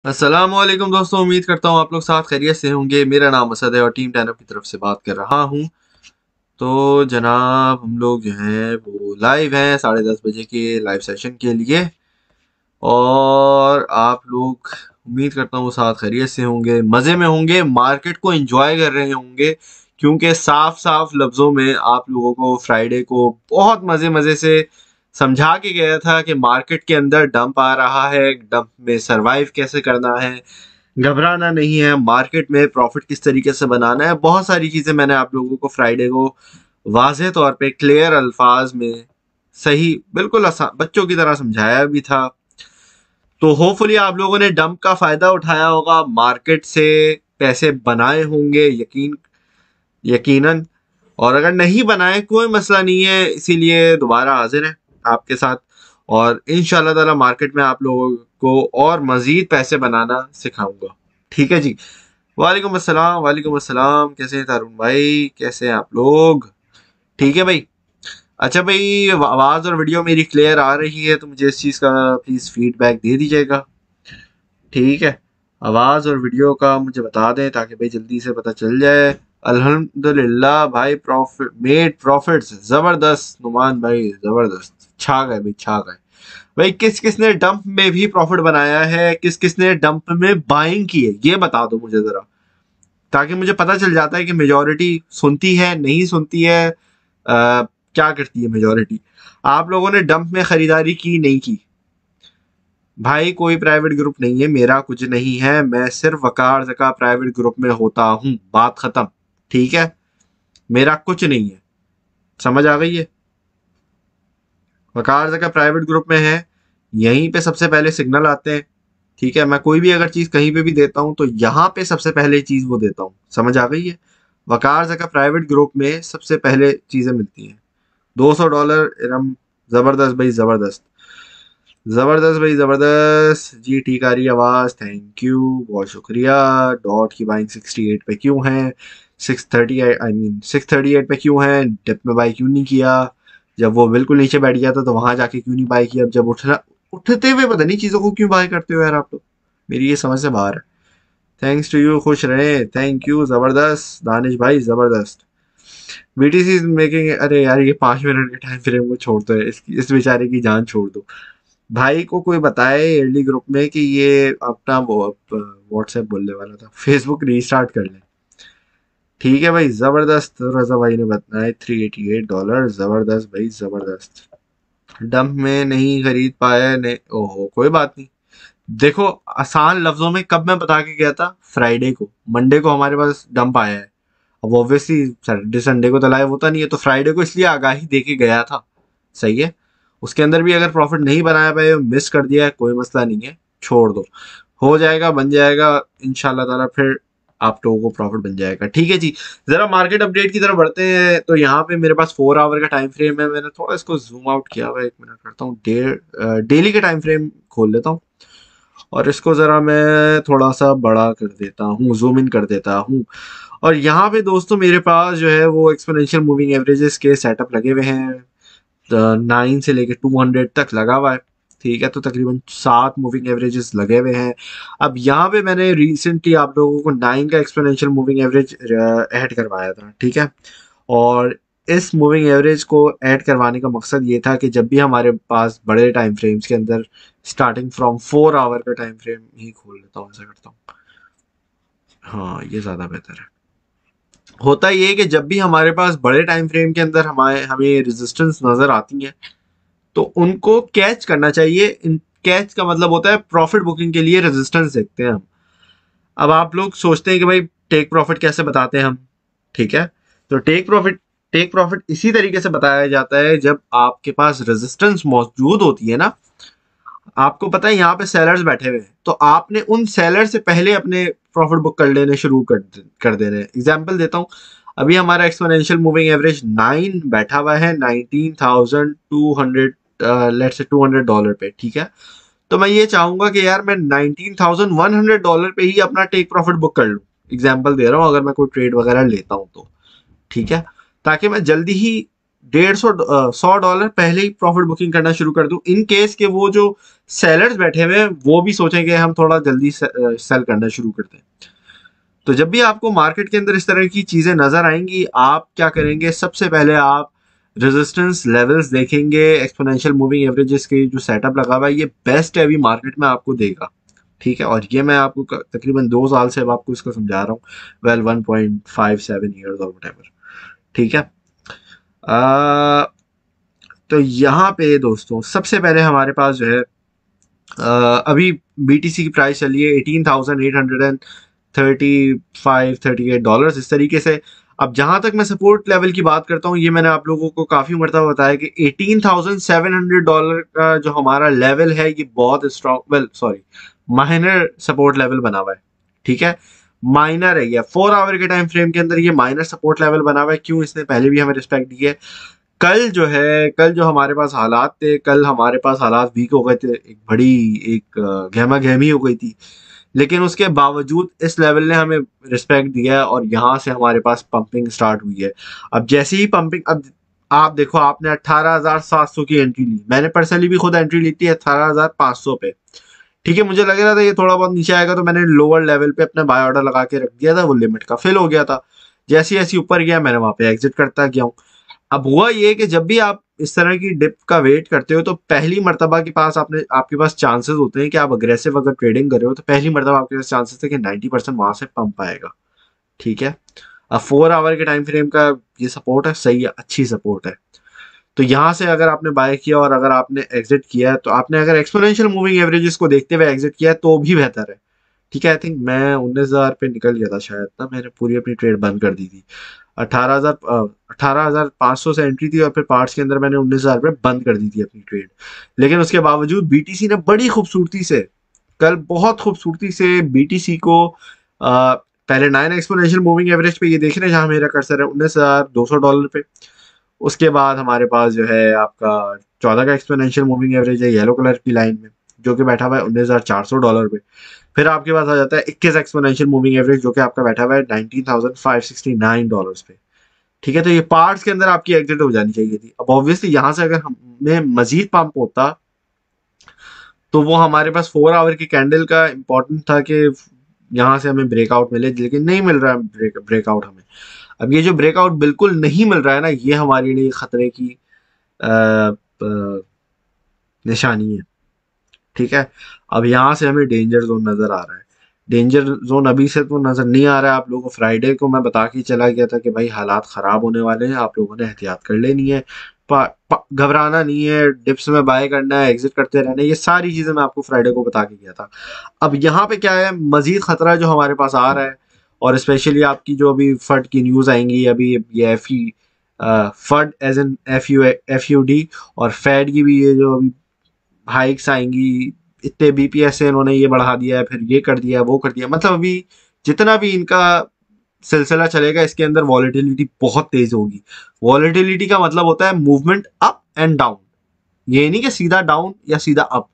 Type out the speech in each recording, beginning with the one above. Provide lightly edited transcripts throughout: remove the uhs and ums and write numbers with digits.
अस्सलाम वालेकुम दोस्तों, उम्मीद करता हूँ आप लोग साथ खैरियत से होंगे। मेरा नाम असद है और टीम टैनअप की तरफ से बात कर रहा हूँ। तो जनाब हम लोग जो हैं वो लाइव हैं 10:30 बजे के लाइव सेशन के लिए। और आप लोग उम्मीद करता हूँ साथ खैरियत से होंगे, मज़े में होंगे, मार्केट को एंजॉय कर रहे होंगे। क्योंकि साफ साफ लफ्ज़ों में आप लोगों को फ्राइडे को बहुत मज़े मज़े से समझा के गया था कि मार्केट के अंदर डंप आ रहा है, डंप में सरवाइव कैसे करना है, घबराना नहीं है, मार्केट में प्रॉफिट किस तरीके से बनाना है। बहुत सारी चीज़ें मैंने आप लोगों को फ्राइडे को वाज़ेह तौर पे क्लियर अल्फाज में सही बिल्कुल आसान बच्चों की तरह समझाया भी था। तो होपफुली आप लोगों ने डंप का फायदा उठाया होगा, मार्केट से पैसे बनाए होंगे यकीनन। और अगर नहीं बनाए कोई मसला नहीं है, इसीलिए दोबारा हाजिर है आपके साथ। और इंशाल्लाह ताला मार्केट में आप लोगों को और मजीद पैसे बनाना सिखाऊंगा। ठीक है जी। वालेकुम अस्सलाम, वालेकुम अस्सलाम। कैसे हैं तारुण भाई, कैसे हैं आप लोग? ठीक है भाई। अच्छा भाई, आवाज़ और वीडियो मेरी क्लियर आ रही है तो मुझे इस चीज़ का प्लीज़ फीडबैक दे दीजिएगा। ठीक है, आवाज़ और वीडियो का मुझे बता दें ताकि भाई जल्दी से पता चल जाए। अल्हम्दुलिल्लाह भाई, प्रॉफिट मेड प्रॉफिट्स ज़बरदस्त। नुमान भाई ज़बरदस्त, छा गए भाई, छा गए भाई। किस किसने डंप में भी प्रॉफिट बनाया है, किस किसने डंप में बाइंग की है, ये बता दो मुझे ज़रा, ताकि मुझे पता चल जाता है कि मेजॉरिटी सुनती है नहीं सुनती है। क्या करती है मेजॉरिटी? आप लोगों ने डंप में खरीदारी की नहीं की? भाई कोई प्राइवेट ग्रुप नहीं है, मेरा कुछ नहीं है, मैं सिर्फ वकार जका प्राइवेट ग्रुप में होता हूँ, बात खत्म। ठीक है, मेरा कुछ नहीं है, समझ आ गई है? वकार जका प्राइवेट ग्रुप में है, यहीं पे सबसे पहले सिग्नल आते हैं। ठीक है, मैं कोई भी अगर चीज कहीं पे भी देता हूँ तो यहाँ पे सबसे पहले चीज वो देता हूँ, समझ आ गई है? वकार जका प्राइवेट ग्रुप में सबसे पहले चीजें मिलती हैं। $200 इरम। जबरदस्त भाई, जबरदस्त जबरदस्त भाई, जबरदस्त जी। ठीक आ रही है आवाज, थैंक यू, बहुत शुक्रिया। डॉट की बाइंग 68 पे क्यों है? 638 पे क्यों है? डिप में बाई क्यों नहीं किया? जब वो बिल्कुल नीचे बैठ गया था तो वहां जाके क्यों नहीं बाई किया? अब जब उठते हुए पता नहीं चीजों को क्यों बाय करते हो यार आप लोग, मेरी ये समझ से बाहर है। थैंक्स टू यू, खुश रहे, थैंक यू, जबरदस्त दानिश भाई, जबरदस्त। बीटीसी मेकिंग, अरे यार ये 5 मिनट के टाइम फ्रेम को छोड़ दो, इस बेचारे की जान छोड़ दो। भाई को कोई बताए अर्ली ग्रुप में कि ये अपना वो व्हाट्सएप बोलने वाला था, फेसबुक रीस्टार्ट कर ले। ठीक है भाई, जबरदस्त। रजा भाई ने बताया $388, जबरदस्त भाई, जबरदस्त। डंप में नहीं खरीद पाया ने, ओहो कोई बात नहीं। देखो, आसान लफ्जों में कब मैं बता के गया था? फ्राइडे को, मंडे को हमारे पास डंप आया है। अब ऑब्वियसली सैटरडे संडे को तो लाइव होता नहीं है, तो फ्राइडे को इसलिए आगाही दे के गया था। सही है, उसके अंदर भी अगर प्रॉफिट नहीं बनाया पाए, मिस कर दिया है, कोई मसला नहीं है, छोड़ दो, हो जाएगा, बन जाएगा इंशाल्लाह ताला, फिर आप लोगों को प्रॉफिट बन जाएगा। ठीक है जी। जरा मार्केट अपडेट की तरफ बढ़ते हैं। तो यहाँ पे मेरे पास 4 आवर का टाइम फ्रेम है, मैंने थोड़ा इसको जूम आउट किया हुआ है, 1 मिनट करता हूँ, डेली के टाइम फ्रेम खोल लेता हूँ और इसको ज़रा मैं थोड़ा सा बड़ा कर देता हूँ, जूम इन कर देता हूँ। और यहाँ पे दोस्तों मेरे पास जो है वो एक्सपोनेंशियल मूविंग एवरेजेस के सेटअप लगे हुए हैं। 9 से लेके 200 तक लगा हुआ है। ठीक है, तो तकरीबन 7 मूविंग एवरेजेस लगे हुए हैं। अब यहाँ पे मैंने रिसेंटली आप लोगों को 9 का एक्सपोनेंशियल मूविंग एवरेज ऐड करवाया था। ठीक है, और इस मूविंग एवरेज को ऐड करवाने का मकसद ये था कि जब भी हमारे पास बड़े टाइम फ्रेम्स के अंदर, स्टार्टिंग फ्रॉम 4 आवर का टाइम फ्रेम ही खोल लेता हूँ, ऐसा करता हूँ। हाँ, ये ज़्यादा बेहतर है। होता ये है कि जब भी हमारे पास बड़े टाइम फ्रेम के अंदर हमारे हमें रेजिस्टेंस नज़र आती है तो उनको कैच करना चाहिए। इन कैच का मतलब होता है प्रॉफिट बुकिंग के लिए रेजिस्टेंस देखते हैं हम। अब आप लोग सोचते हैं कि भाई टेक प्रॉफिट कैसे बताते हैं हम? ठीक है, तो टेक प्रॉफिट इसी तरीके से बताया जाता है जब आपके पास रेजिस्टेंस मौजूद होती है ना। आपको पता है यहाँ पे सेलर्स बैठे हुए हैं, तो आपने उन सेलर से पहले अपने प्रॉफिट बुक कर लेने शुरू कर देने हैं। एग्जाम्पल देता हूँ, अभी हमारा एक्सपोनेंशियल मूविंग एवरेज 9 बैठा हुआ है 19,200, लेट्स से $200 पे। ठीक है, तो मैं ये चाहूंगा कि यार मैं $19,100 पे ही अपना टेक प्रॉफिट बुक कर लूँ। एग्जाम्पल दे रहा हूँ, अगर मैं कोई ट्रेड वगैरह लेता हूँ तो। ठीक है, ताकि मैं जल्दी ही $150 पहले ही प्रॉफिट बुकिंग करना शुरू कर दूं, इन केस के वो जो सेलर्स बैठे हुए हैं वो भी सोचेंगे हम थोड़ा जल्दी सेल करना शुरू करते हैं। तो जब भी आपको मार्केट के अंदर इस तरह की चीजें नजर आएंगी, आप क्या करेंगे, सबसे पहले आप रेजिस्टेंस लेवल्स देखेंगे। एक्सपोनेंशियल मूविंग एवरेजेस के जो सेटअप लगा हुआ है ये बेस्ट है अभी मार्केट में आपको देगा, ठीक है। और ये मैं आपको तकरीबन 2 साल से अब आपको इसको समझा रहा हूँ, वेल 1.57 ईयर्स और वट, ठीक है। आ, तो यहाँ पे दोस्तों सबसे पहले हमारे पास जो है अभी बीटीसी की प्राइस चली है 18,835-38 डॉलर्स इस तरीके से। अब जहां तक मैं सपोर्ट लेवल की बात करता हूँ, ये मैंने आप लोगों को काफी मरतबा बताया कि $18,700 का जो हमारा लेवल है ये बहुत strong, well sorry, minor support level बना हुआ है, ठीक है। माइनर है ये 4 आवर के टाइम फ्रेम के अंदर, ये माइनर सपोर्ट लेवल बना हुआ है। क्यों? इसने पहले भी हमें रिस्पेक्ट दी है। कल जो हमारे पास हालात थे, कल हमारे पास हालात वीक हो गए थे, एक बड़ी एक गहमा गहमी हो गई थी, लेकिन उसके बावजूद इस लेवल ने हमें रिस्पेक्ट दिया है और यहाँ से हमारे पास पंपिंग स्टार्ट हुई है। अब जैसे ही पंपिंग, अब आप देखो, आपने 18,700 की एंट्री ली, मैंने पर्सनली भी खुद एंट्री ली थी 18,500 पे, ठीक है। मुझे लग रहा था ये थोड़ा बहुत नीचे आएगा, तो मैंने लोअर लेवल पे अपना बाय ऑर्डर लगा के रख दिया था, वो लिमिट का फिल हो गया था। जैसे जैसे ऊपर गया मैंने वहां पे एग्जिट करता गया हूँ। अब हुआ ये कि जब भी आप इस तरह की डिप का वेट करते हो तो पहली मर्तबा के पास आपके पास चांसेस होते हैं कि आप अग्रेसिव अगर ट्रेडिंग कर रहे हो तो पहली मर्तबा आपके पास चांसेस है कि 90% वहां से पंप आएगा, ठीक है। अब 4 आवर के टाइम फ्रेम का ये सपोर्ट है, सही है, अच्छी सपोर्ट है। तो यहाँ से अगर आपने बाय किया और अगर आपने एग्जिट किया है, तो आपने अगर एक्सपोनेंशियल मूविंग एवरेजेस को देखते हुए एग्जिट किया है तो भी बेहतर है, ठीक है। आई थिंक मैं 19,000 पे निकल गया था शायद ना, मैंने पूरी अपनी ट्रेड बंद कर दी थी। 18,500 से एंट्री थी और फिर पार्ट्स के अंदर मैंने 19,000 पे बंद कर दी थी अपनी ट्रेड। लेकिन उसके बावजूद बीटीसी ने बड़ी खूबसूरती से, कल बहुत खूबसूरती से बीटीसी को पहले 9 एक्सपोनेंशियल मूविंग एवरेज पे, ये देख रहे हैं जहां मेरा कर्सर है, $19,200 पे। उसके बाद हमारे पास जो है आपका 14 का एक्सपोनेंशियल मूविंग एवरेज है येलो कलर की लाइन में, जो कि बैठा हुआ है $19,400 पे। फिर आपके पास आ जाता है 21 एक्सपोनेंशियल मूविंग एवरेज, जो कि आपका बैठा हुआ है $19,569 पे, ठीक है। तो ये पार्ट्स के अंदर आपकी एग्जिट हो जानी चाहिए थी। अब ऑब्वियसली यहाँ से अगर हमें मजीद पंप होता तो वो हमारे पास 4 आवर की कैंडल का इंपॉर्टेंट था कि यहाँ से हमें ब्रेकआउट मिले, लेकिन नहीं मिल रहा है ब्रेकआउट हमें। अब ये जो ब्रेकआउट बिल्कुल नहीं मिल रहा है ना, ये हमारे लिए खतरे की निशानी है, ठीक है। अब यहाँ से हमें डेंजर जोन नजर आ रहा है। डेंजर जोन अभी से तो नजर नहीं आ रहा है आप लोगों को, फ्राइडे को मैं बता के चला गया था कि भाई हालात खराब होने वाले हैं, आप लोगों ने एहतियात कर लेनी है, घबराना नहीं है, डिप्स में बाय करना है, एग्जिट करते रहना है, ये सारी चीजें मैं आपको फ्राइडे को बता के गया था। अब यहाँ पे क्या है, मजीद खतरा जो हमारे पास आ रहा है, और स्पेशली आपकी जो अभी फड की न्यूज आएंगी, अभी ये F E FUD as in F U D, और फेड की भी ये जो अभी हाइक्स आएंगी, इतने बीपीएस से इन्होंने ये बढ़ा दिया है, फिर ये कर दिया, वो कर दिया, मतलब अभी जितना भी इनका सिलसिला चलेगा इसके अंदर वॉलेटिलिटी बहुत तेज होगी। वॉलेटिलिटी का मतलब होता है मूवमेंट अप एंड डाउन, ये नहीं कि सीधा डाउन या सीधा अप।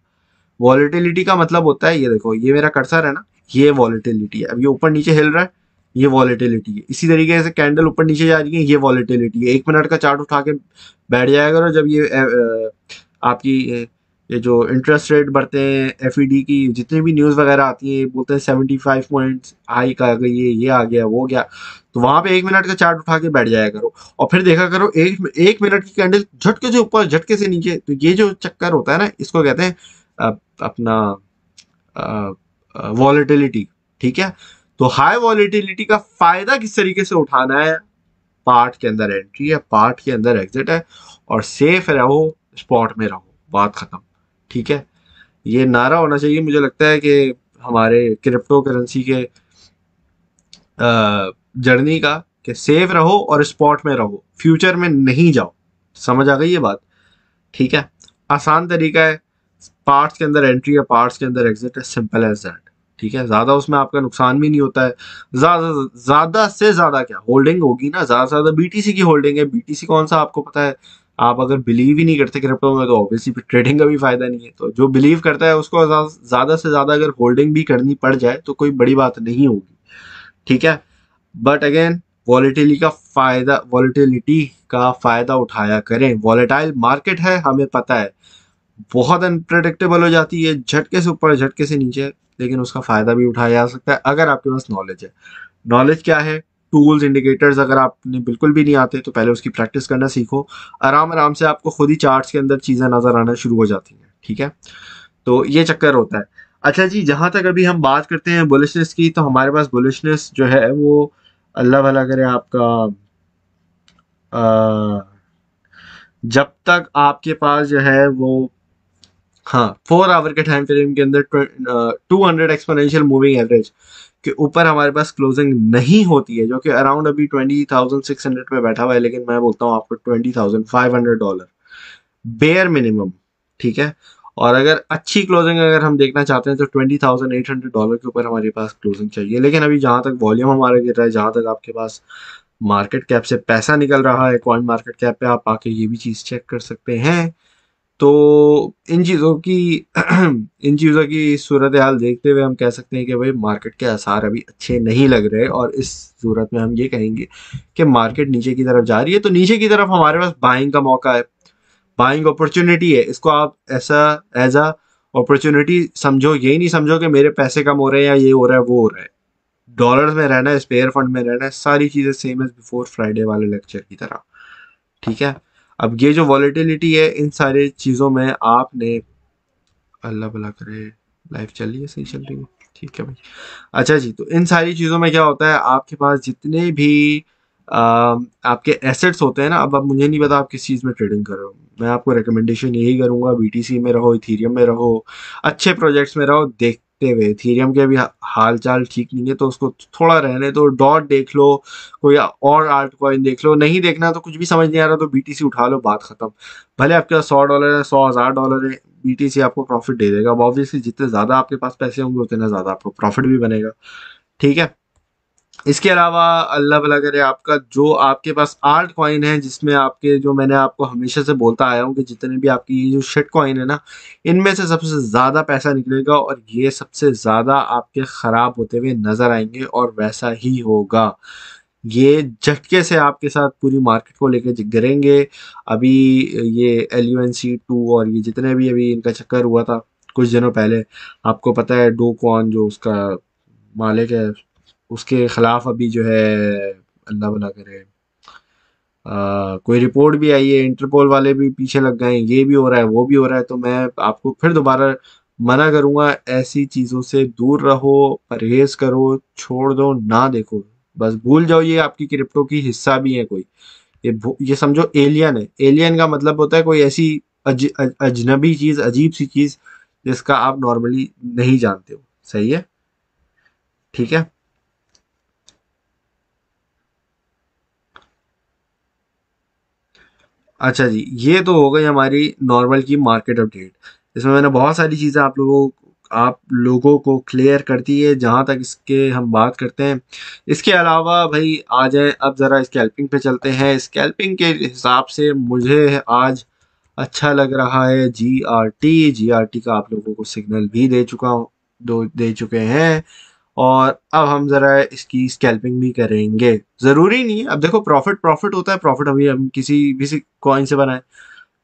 वॉलेटिलिटी का मतलब होता है, ये देखो, ये मेरा कर्सर है ना, ये वॉलेटिलिटी है। अब ये ऊपर नीचे हिल रहा है, ये वॉलेटिलिटी है। इसी तरीके से कैंडल ऊपर नीचे जा रही है, ये वॉलेटिलिटी है। 1 मिनट का चार्ट उठा के बैठ जाया करो, जब ये आपकी ये जो इंटरेस्ट रेट बढ़ते हैं, एफईडी की जितनी भी न्यूज़ वगैरह आती है, बोलते हैं 75 पॉइंट्स हाइक आ गई है, ये आ गया, वो गया, तो वहां पे 1 मिनट का चार्ट उठा के बैठ जाया करो और फिर देखा करो एक मिनट की कैंडल झटके से ऊपर, झटके से नीचे। तो ये जो चक्कर होता है ना, इसको कहते हैं अपना वॉलेटिलिटी, ठीक है। तो हाई वॉलेटिलिटी का फायदा किस तरीके से उठाना है, पार्ट के अंदर एंट्री है, पार्ट के अंदर एग्जिट है, और सेफ रहो, स्पॉट में रहो, बात खत्म, ठीक है। ये नारा होना चाहिए, मुझे लगता है कि हमारे क्रिप्टो करेंसी के जर्नी का, कि सेफ रहो और स्पॉट में रहो, फ्यूचर में नहीं जाओ। समझ आ गई ये बात, ठीक है। आसान तरीका है, पार्ट्स के अंदर एंट्री है, पार्ट्स के अंदर एग्जिट है, सिंपल एज दैट, ठीक है। ज्यादा उसमें आपका नुकसान भी नहीं होता है। ज्यादा ज्यादा से ज्यादा क्या होल्डिंग होगी ना, ज्यादा से ज्यादा बीटीसी की होल्डिंग है। बीटीसी कौन सा आपको पता है, आप अगर बिलीव ही नहीं करते क्रिप्टो में तो ऑब्वियसली ट्रेडिंग का भी फायदा नहीं है। तो जो बिलीव करता है उसको ज्यादा से ज्यादा अगर होल्डिंग भी करनी पड़ जाए तो कोई बड़ी बात नहीं होगी, ठीक है। बट अगेन वॉलेटिलिटी का फायदा उठाया करें। वॉलेटाइल मार्केट है, हमें पता है, बहुत अनप्रेडिक्टेबल हो जाती है, झटके से ऊपर झटके से नीचे, लेकिन उसका फायदा भी उठाया जा सकता है अगर आपके पास नॉलेज है। नॉलेज क्या है? टूल्स, इंडिकेटर्स, अगर आपने बिल्कुल भी नहीं आते तो पहले उसकी प्रैक्टिस करना सीखो। आराम आराम से आपको खुद ही चार्ट्स के अंदर चीजें नजर आना शुरू हो जाती हैं, ठीक है? तो ये चक्कर होता है। अच्छा जी, जहां तक अभी हम बात करते हैं बुलिशनेस की, तो हमारे पास बुलिशनेस जो है वो, अल्लाह भला करे आपका, अ, जब तक आपके पास जो है वो, हाँ, 4 आवर के टाइम फ्रेम के अंदर 200 एक्सपोनेंशियल मूविंग एवरेज के ऊपर हमारे पास क्लोजिंग नहीं होती है, जो कि अराउंड अभी 20,600 पे बैठा हुआ है, लेकिन मैं बोलता हूँ आपको $20,500 बेयर मिनिमम, ठीक है? और अगर अच्छी क्लोजिंग अगर हम देखना चाहते हैं तो $20,800 के ऊपर हमारे पास क्लोजिंग चाहिए। लेकिन अभी जहां तक वॉल्यूम हमारा गिर रहा है, जहां तक आपके पास मार्केट कैप से पैसा निकल रहा है, कॉइन मार्केट कैप पे आप आके ये भी चीज चेक कर सकते हैं। तो इन चीज़ों की इन चीज़ों की सूरत हाल देखते हुए हम कह सकते हैं कि भाई मार्केट के आसार अभी अच्छे नहीं लग रहे, और इस सूरत में हम ये कहेंगे कि मार्केट नीचे की तरफ जा रही है। तो नीचे की तरफ हमारे पास बाइंग का मौका है, बाइंग अपॉर्चुनिटी है। इसको आप ऐसा एज अ अपॉर्चुनिटी समझो, ये नहीं समझो कि मेरे पैसे कम हो रहे हैं या ये हो रहा है वो हो रहा है। डॉलर्स में रहना है, स्पेयर फंड में रहना है, सारी चीज़ें सेम एज बिफोर फ्राइडे वाले लेक्चर की तरह, ठीक है? अब ये जो वॉलेटिलिटी है, इन सारी चीज़ों में आपने, अल्लाह भला करे, लाइफ चल रही है, सही चल रही है, ठीक है भाई। अच्छा जी, तो इन सारी चीज़ों में क्या होता है, आपके पास जितने भी आपके एसेट्स होते हैं ना, अब मुझे नहीं पता आप किस चीज़ में ट्रेडिंग कर रहे हो, मैं आपको रिकमेंडेशन यही करूंगा, बीटीसी में रहो, इथीरियम में रहो, अच्छे प्रोजेक्ट्स में रहो, देखते हुए। इथीरियम के अभी हाल चाल ठीक नहीं है तो उसको थोड़ा रहने दो, डॉट देख लो, कोई और आर्ट कॉइन देख लो, नहीं देखना तो कुछ भी समझ नहीं आ रहा तो बीटीसी उठा लो, बात खत्म। भले आपके पास $100 है, 100,000 है, बीटीसी आपको प्रॉफिट दे देगा। अब ऑब्वियसली जितने ज्यादा आपके पास पैसे होंगे उतना ज्यादा आपको प्रॉफिट भी बनेगा, ठीक है? इसके अलावा अल्लाह भला करे, आपका जो आपके पास आल्ट कॉइन है, जिसमें आपके, जो मैंने आपको हमेशा से बोलता आया हूँ कि जितने भी आपकी ये जो शिट कॉइन है ना, इनमें से सबसे ज्यादा पैसा निकलेगा और ये सबसे ज्यादा आपके खराब होते हुए नजर आएंगे, और वैसा ही होगा। ये झटके से आपके साथ पूरी मार्केट को लेकर गिरेंगे। अभी ये LUNC2 और ये जितने भी अभी इनका चक्कर हुआ था कुछ दिनों पहले, आपको पता है डो कॉन जो उसका मालिक है, उसके खिलाफ अभी जो है, अल्लाह भला करे, कोई रिपोर्ट भी आई है, इंटरपोल वाले भी पीछे लग गए हैं, ये भी हो रहा है वो भी हो रहा है। तो मैं आपको फिर दोबारा मना करूंगा, ऐसी चीजों से दूर रहो, परहेज करो, छोड़ दो, ना देखो, बस भूल जाओ ये आपकी क्रिप्टो की हिस्सा भी है कोई। ये समझो एलियन है। एलियन का मतलब होता है कोई ऐसी अजनबी चीज, अजीब सी चीज जिसका आप नॉर्मली नहीं जानते हो, सही है, ठीक है? अच्छा जी, ये तो हो गई हमारी नॉर्मल की मार्केट अपडेट। इसमें मैंने बहुत सारी चीज़ें आप लोगों को क्लियर कर दी है, जहाँ तक इसके हम बात करते हैं। इसके अलावा भाई आ जाए अब ज़रा स्कैल्पिंग पे चलते हैं। स्कैल्पिंग के हिसाब से मुझे आज अच्छा लग रहा है GRT का आप लोगों को सिग्नल भी दे चुके हैं, और अब हम जरा इसकी स्कैल्पिंग भी करेंगे। जरूरी नहीं है, अब देखो, प्रॉफिट प्रॉफिट होता है, प्रॉफिट अभी हम किसी भी कॉइन से बनाए।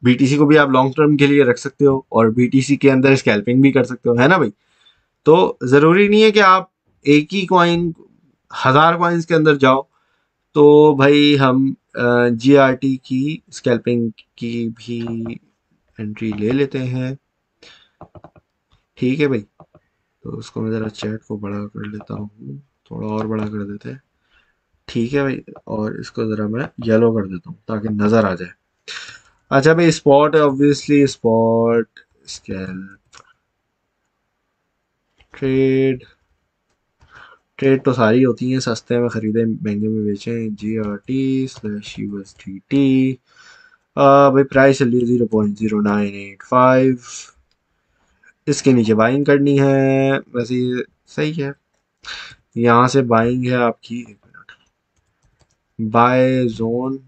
बीटीसी को भी आप लॉन्ग टर्म के लिए रख सकते हो और बीटीसी के अंदर स्कैल्पिंग भी कर सकते हो, है ना भाई? तो जरूरी नहीं है कि आप एक ही कॉइन, 1,000 कॉइन्स के अंदर जाओ। तो भाई हम GRT की स्कैल्पिंग की भी एंट्री ले लेते हैं, ठीक है भाई? तो उसको मैं ज़रा चैट को बड़ा कर लेता हूँ, थोड़ा और बड़ा कर देते हैं, ठीक है भाई? और इसको ज़रा मैं येलो कर देता हूँ ताकि नज़र आ जाए। अच्छा भाई, स्पॉट है, obviously spot, scalp, trade, trade तो सारी होती हैं, सस्ते में खरीदें महंगे में बेचें, GRT/USDT। भाई प्राइस चल रही है 0.0985, इसके नीचे बाइंग करनी है, वैसे ये सही है। यहाँ से बाइंग है आपकी, एक मिनट, बाय जोन,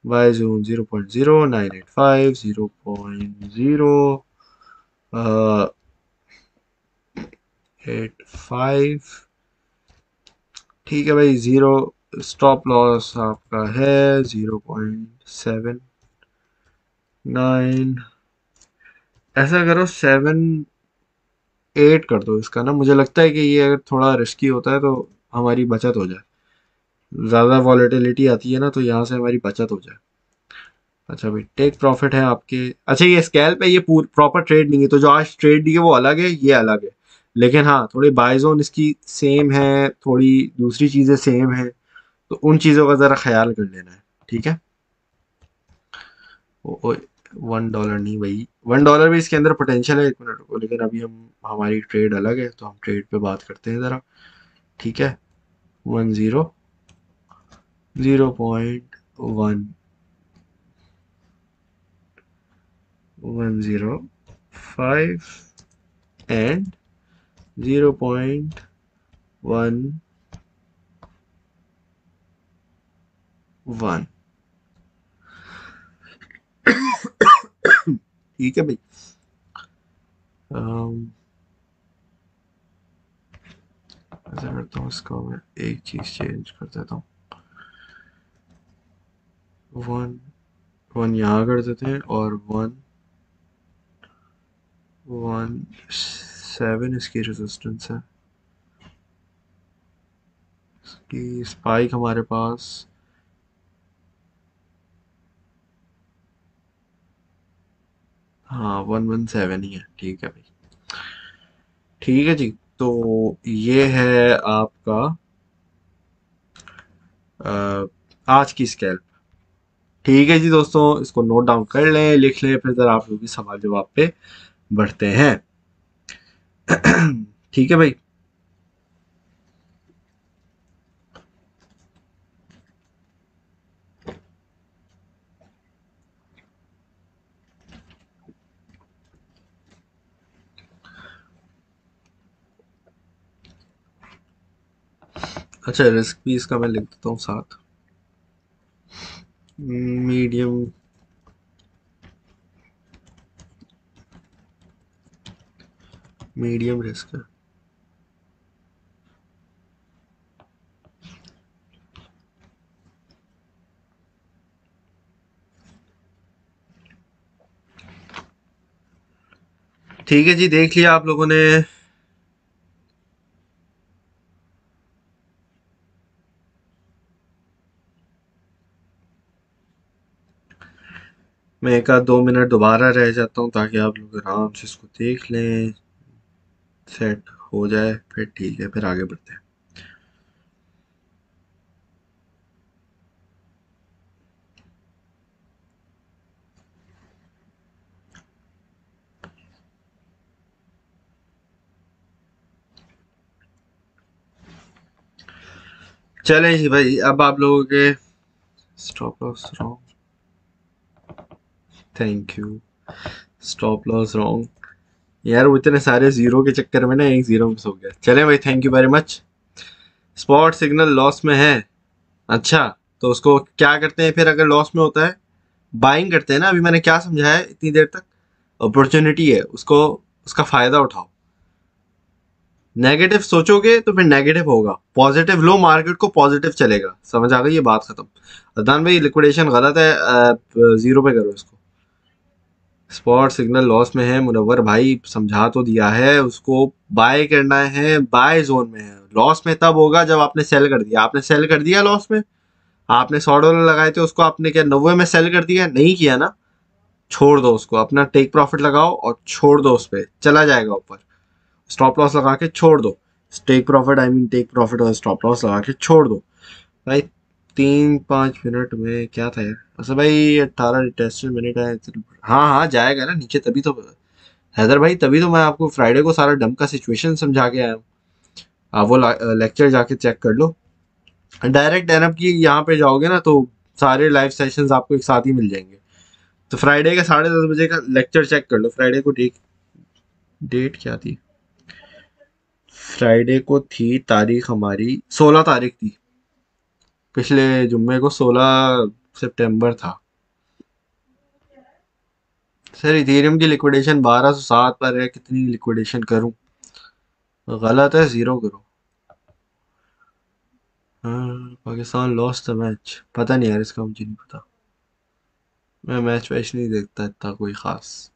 बाय जोन 0.0985, 0.085, ठीक है भाई, जीरो स्टॉप लॉस आपका है 0.79। ऐसा करो 7.8 कर दो इसका ना, मुझे लगता है कि ये अगर थोड़ा रिस्की होता है तो हमारी बचत हो जाए। ज़्यादा वॉलेटिलिटी आती है ना तो यहाँ से हमारी बचत हो जाए। अच्छा भाई, टेक प्रॉफिट है आपके। अच्छा, ये स्कैल्प है, ये प्रॉपर ट्रेड नहीं है, तो जो आज ट्रेड दी है वो अलग है, ये अलग है। लेकिन हाँ, थोड़ी बाय जोन इसकी सेम है, थोड़ी दूसरी चीज़ें सेम है, तो उन चीज़ों का ज़रा ख्याल कर लेना है। ठीक है। $1 नहीं भाई, $1 भी इसके अंदर पोटेंशियल है, 1 मिनट को, लेकिन अभी हमारी ट्रेड अलग है तो हम ट्रेड पे बात करते हैं ज़रा। ठीक है। 10, 0.1, 105 एंड 0.11। ठीक है भाई। ऐसा करता हूँ, इसका मैं एक चीज चेंज कर देता हूँ। 1 यहाँ कर देते हैं, और 117 इसकी रेजिस्टेंस है। इसकी स्पाइक हमारे पास, हाँ 117 ही है। ठीक है भाई। ठीक है जी। तो ये है आपका आज की स्केल। ठीक है जी दोस्तों, इसको नोट डाउन कर लें, लिख लें, फिर जरा आप लोग भी सवाल जवाब पे बढ़ते हैं। ठीक है भाई। अच्छा, रिस्क भी इसका मैं लिख देता हूँ साथ, मीडियम, मीडियम रिस्क है। ठीक है जी, देख लिया आप लोगों ने। मैं एक आध 2 मिनट दोबारा रह जाता हूँ ताकि आप लोग आराम से इसको देख लें, सेट हो जाए, फिर ठीक है, फिर आगे बढ़ते हैं। चलें जी भाई, अब आप लोगों के stop loss wrong, thank you. Stop loss wrong, यार वो इतने सारे जीरो के चक्कर में ना एक जीरो मिस हो गया। चले भाई, thank you very much. Spot signal loss में है। अच्छा, तो उसको क्या करते हैं फिर अगर लॉस में होता है? बाइंग करते हैं ना। अभी मैंने क्या समझाया इतनी देर तक? अपॉर्चुनिटी है, उसको, उसका फायदा उठाओ। नेगेटिव सोचोगे तो फिर नेगेटिव होगा, पॉजिटिव लो, मार्केट को पॉजिटिव चलेगा। समझ आ गई ये बात? खत्म। अदनान भाई, लिक्विडेशन गलत है, जीरो पे करो इसको। स्पॉट सिग्नल लॉस में है, मुनव्वर भाई समझा तो दिया है उसको। बाय करना है, बाय जोन में है। लॉस में तब होगा जब आपने सेल कर दिया। आपने सेल कर दिया लॉस में, आपने $100 लगाए थे, उसको आपने क्या 90 में सेल कर दिया? नहीं किया ना। छोड़ दो उसको, अपना टेक प्रॉफिट लगाओ और छोड़ दो, उस पर चला जाएगा ऊपर। स्टॉप लॉस लगा के छोड़ दो। Take profit, I mean take profit और स्टॉप लॉस लगा के छोड़ दो भाई। 3-5 मिनट में क्या था यार? अच्छा भाई, 18 मिनट है। हाँ हाँ, जाएगा ना नीचे तभी तो। हैदर भाई, तभी तो मैं आपको फ्राइडे को सारा डंप का सिचुएशन समझा के आया हूँ। आप वो लेक्चर जाके चेक कर लो। डायरेक्ट एनप की यहाँ पे जाओगे ना तो सारे लाइव सेशंस आपको एक साथ ही मिल जाएंगे। तो फ्राइडे का 10:30 बजे का लेक्चर चेक कर लो। फ्राइडे को डेट, डेट क्या थी? फ्राइडे को थी तारीख हमारी, 16 तारीख थी। पिछले जुम्मे को 16 सितंबर था। सर, इथेरियम की लिक्विडेशन 1207 पर है, कितनी लिक्विडेशन करूं? गलत है, जीरो करो। हाँ, पाकिस्तान लॉस्ट द मैच, पता नहीं यार, इसका मुझे नहीं पता। मैं मैच वैच नहीं देखता इतना कोई खास।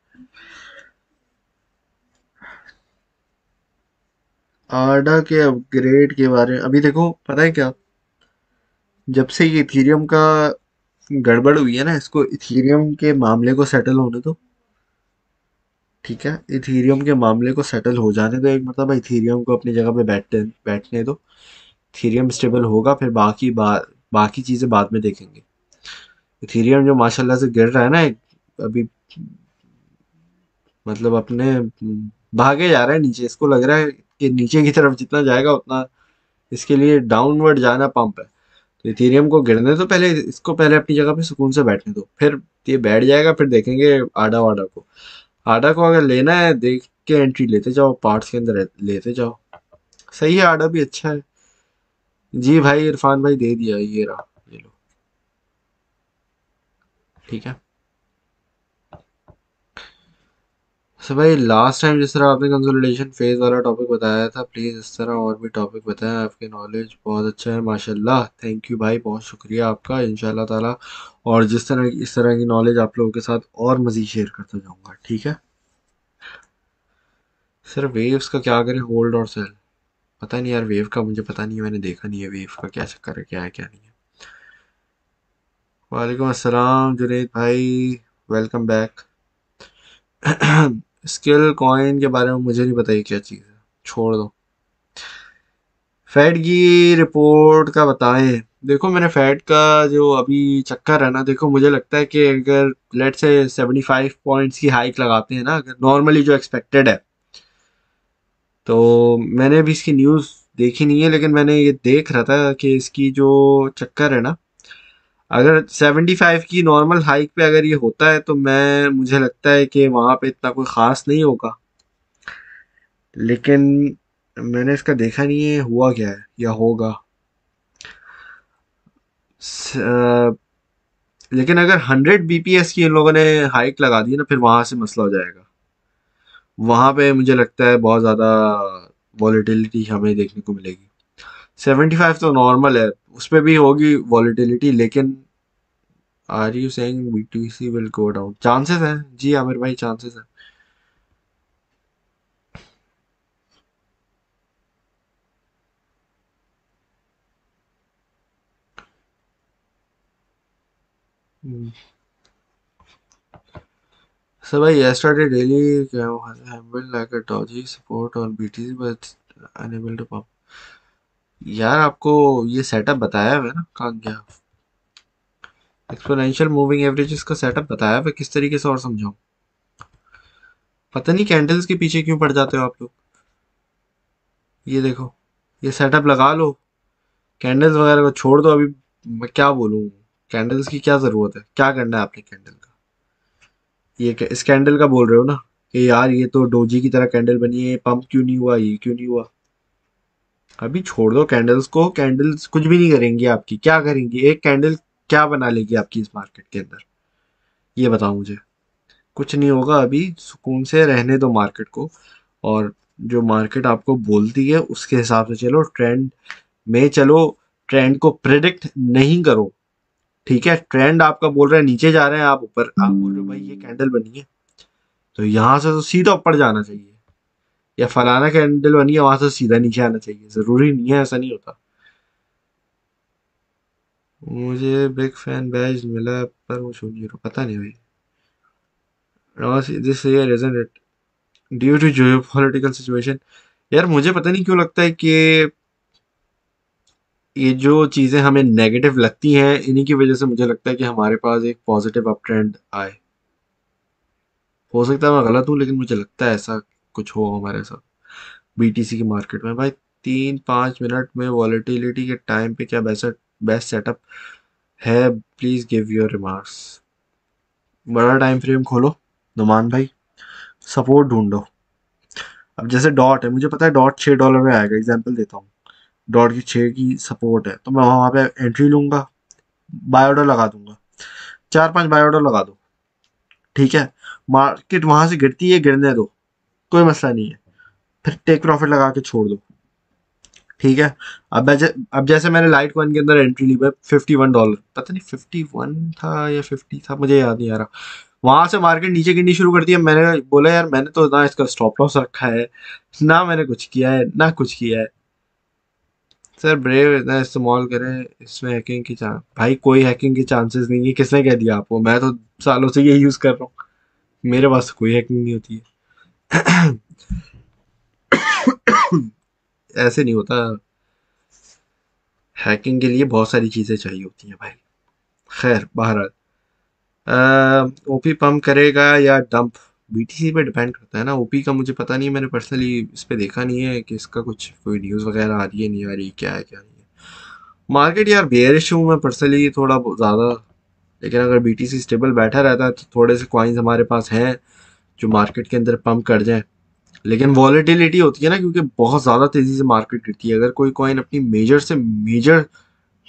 आडा के अपग्रेड के बारे में अभी देखो, पता है क्या, जब से ये इथीरियम का गड़बड़ हुई है ना, इसको इथीरियम के मामले को सेटल होने दो। ठीक है, इथीरियम के मामले को सेटल हो जाने दो, एक मतलब इथीरियम को अपनी जगह पे बैठने दो। इथीरियम स्टेबल होगा, फिर बाकी चीजें बाद में देखेंगे। इथीरियम जो माशाल्लाह से गिर रहा है ना अभी, मतलब अपने भागे जा रहा है नीचे, इसको लग रहा है कि नीचे की तरफ जितना जाएगा उतना इसके लिए डाउनवर्ड जाना पंप है। तो इथेरियम को गिरने दो पहले, इसको पहले अपनी जगह पे सुकून से बैठने दो, फिर ये बैठ जाएगा, फिर देखेंगे आडा वाडा को। आडा को अगर लेना है देख के एंट्री लेते जाओ, पार्ट्स के अंदर लेते जाओ। सही है, आडा भी अच्छा है। जी भाई इरफान भाई दे दिया, ये रहा, ये लो। ठीक है। सो भाई लास्ट टाइम जिस तरह आपने कंसोलिडेशन फेज वाला टॉपिक बताया था, प्लीज इस तरह और भी टॉपिक बताएं, आपके नॉलेज बहुत अच्छा है माशाल्लाह। थैंक यू भाई, बहुत शुक्रिया आपका, इंशाल्लाह ताला। और इस तरह की नॉलेज आप लोगों के साथ और मजीद शेयर करता जाऊंगा, ठीक है। सर वेव्स का क्या करें, होल्ड और सेल? पता नहीं यार, वेव का मुझे पता नहीं है, मैंने देखा नहीं है वेव का क्या चक्कर है, क्या है क्या नहीं है। वालेकुम अस्सलाम जुनेद भाई, वेलकम बैक। स्किल कॉइन के बारे में मुझे नहीं पता ये क्या चीज़ है, छोड़ दो। फेड की रिपोर्ट का बताएं। देखो मैंने फेड का जो अभी चक्कर है ना, देखो मुझे लगता है कि अगर लेट से 75 पॉइंट्स की हाइक लगाते हैं ना, अगर नॉर्मली जो एक्सपेक्टेड है, तो मैंने भी इसकी न्यूज़ देखी नहीं है, लेकिन मैंने ये देख रहा था कि इसकी जो चक्कर है ना, अगर 75 की नॉर्मल हाइक पे अगर ये होता है तो मुझे लगता है कि वहां पे इतना कोई खास नहीं होगा। लेकिन मैंने इसका देखा नहीं है हुआ क्या है या होगा। लेकिन अगर 100 बीपीएस की इन लोगों ने हाइक लगा दी ना, फिर वहां से मसला हो जाएगा। वहां पे मुझे लगता है बहुत ज्यादा वॉलेटिलिटी हमें देखने को मिलेगी। 75 तो नॉर्मल है, उस पर भी होगी वॉलेटिलिटी, लेकिन are you saying BTC will go down? Chances हैं जी आमिर भाई, चांसेस हैं। So भाई yesterday daily have been like a dodgy support on BTC but unable to pump। यार आपको ये सेटअप बताया है ना, कहाँ गया? एक्सपोनेंशियल मूविंग एवरेजेस का सेटअप बताया है, किस तरीके से और समझाऊं? पता नहीं कैंडल्स के पीछे क्यों पड़ जाते हो आप लोग। ये देखो, ये सेटअप लगा लो, कैंडल्स वगैरह को छोड़ दो अभी। मैं क्या बोलूँ, कैंडल्स की क्या जरूरत है, क्या करना है आपने कैंडल का? इस कैंडल का बोल रहे हो ना कि यार ये तो डोजी की तरह कैंडल बनी है, पंप क्यों नहीं हुआ, ये क्यों नहीं हुआ? अभी छोड़ दो कैंडल्स को, कैंडल्स कुछ भी नहीं करेंगी आपकी, क्या करेंगी एक कैंडल, क्या बना लेगी आपकी इस मार्केट के अंदर, ये बताओ मुझे। कुछ नहीं होगा, अभी सुकून से रहने दो मार्केट को। और जो मार्केट आपको बोलती है उसके हिसाब से चलो, ट्रेंड में चलो, ट्रेंड को प्रिडिक्ट नहीं करो। ठीक है, ट्रेंड आपका बोल रहा है नीचे जा रहे हैं, आप ऊपर, आप बोल रहे हो भाई ये कैंडल बनी है तो यहाँ से तो सीधा ऊपर जाना चाहिए, या फलाना कैंडल बनी है वहां से सीधा नीचे आना चाहिए, जरूरी नहीं है, ऐसा नहीं होता। मुझे बिग फैन बैज मिला पर वो शो जीरो, पता नहीं भाई। This year isn't it due to geopolitical situation? यार मुझे पता नहीं क्यों लगता है कि ये जो चीजें हमें नेगेटिव लगती हैं, इन्हीं की वजह से मुझे लगता है कि हमारे पास एक पॉजिटिव अप ट्रेंड आए। हो सकता है मैं गलत हूँ, लेकिन मुझे लगता है ऐसा कुछ हो हमारे साथ बीटीसी की मार्केट में। भाई 3-5 मिनट में वॉलेटिलिटी के टाइम पे क्या बेस्ट बेस्ट सेटअप है? Please give your remarks. बड़ा टाइम फ्रेम खोलो नुमान भाई, सपोर्ट ढूंढो। अब जैसे डॉट है, मुझे पता है डॉट $6 में आएगा, एग्जांपल देता हूँ। डॉट की 6 की सपोर्ट है, तो मैं वहां पे एंट्री लूंगा, बाय ऑर्डर लगा दूंगा, 4-5 बाय ऑर्डर लगा दो। ठीक है, मार्केट वहां से गिरती है, गिरने दो, कोई मसला नहीं है, फिर टेक प्रॉफिट लगा के छोड़ दो। ठीक है। अब जैसे मैंने लाइट कॉइन के अंदर एंट्री ली है $51, पता नहीं 51 था या 50 था, मुझे याद नहीं आ रहा। वहां से मार्केट नीचे गिरनी शुरू कर दी है। मैंने बोला यार मैंने तो ना इसका स्टॉप लॉस रखा है, ना मैंने कुछ किया है, ना कुछ किया है। सर ब्रेव इतना इस्तेमाल करें, इसमें हैकिंग की चांस, भाई कोई हैकिंग की चांसेस नहीं है। किसने कह दिया आपको? मैं तो सालों से ये यूज कर रहा हूँ, मेरे पास कोई हैकिंग नहीं होती है। ऐसे नहीं होता। हैकिंग के लिए बहुत सारी चीजें चाहिए होती हैं भाई। खैर बहरहाल, ओपी पंप करेगा या डंप, बीटीसी पे डिपेंड करता है ना। ओपी का मुझे पता नहीं, मैंने पर्सनली इस पे देखा नहीं है कि इसका कुछ कोई न्यूज़ वगैरह आ रही है नहीं आ रही, क्या है क्या नहीं है। मार्केट यार बेयरिश हूँ मैं पर्सनली थोड़ा ज़्यादा, लेकिन अगर बीटीसी स्टेबल बैठा रहता है तो थोड़े से कॉइन्स हमारे पास हैं जो मार्केट के अंदर पंप कर जाएं। लेकिन वॉलेटिलिटी होती है ना, क्योंकि बहुत ज़्यादा तेज़ी से मार्केट गिरती है। अगर कोई कॉइन अपनी मेजर से मेजर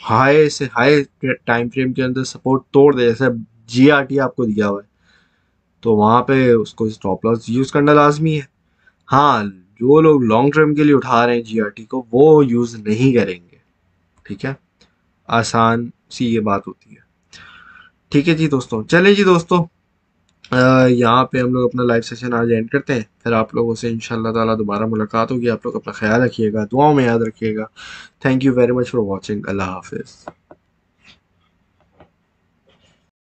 हाई से हाई टाइम फ्रेम के अंदर सपोर्ट तोड़ दे, जैसे जीआरटी आपको दिया हुआ है, तो वहां पे उसको स्टॉप लॉस यूज करना लाजमी है। हाँ, जो लोग लॉन्ग टर्म के लिए उठा रहे हैं जीआरटी को, वो यूज नहीं करेंगे। ठीक है, आसान सी ये बात होती है। ठीक है जी दोस्तों, चलें जी दोस्तों, यहाँ पे हम लोग अपना लाइव सेशन आज एंड करते हैं। फिर आप लोगों से इंशाल्लाह ताला दोबारा मुलाकात होगी। आप लोग अपना ख्याल रखिएगा, दुआओं में याद रखिएगा। Thank you very much for watching. अल्लाह हाफिज़।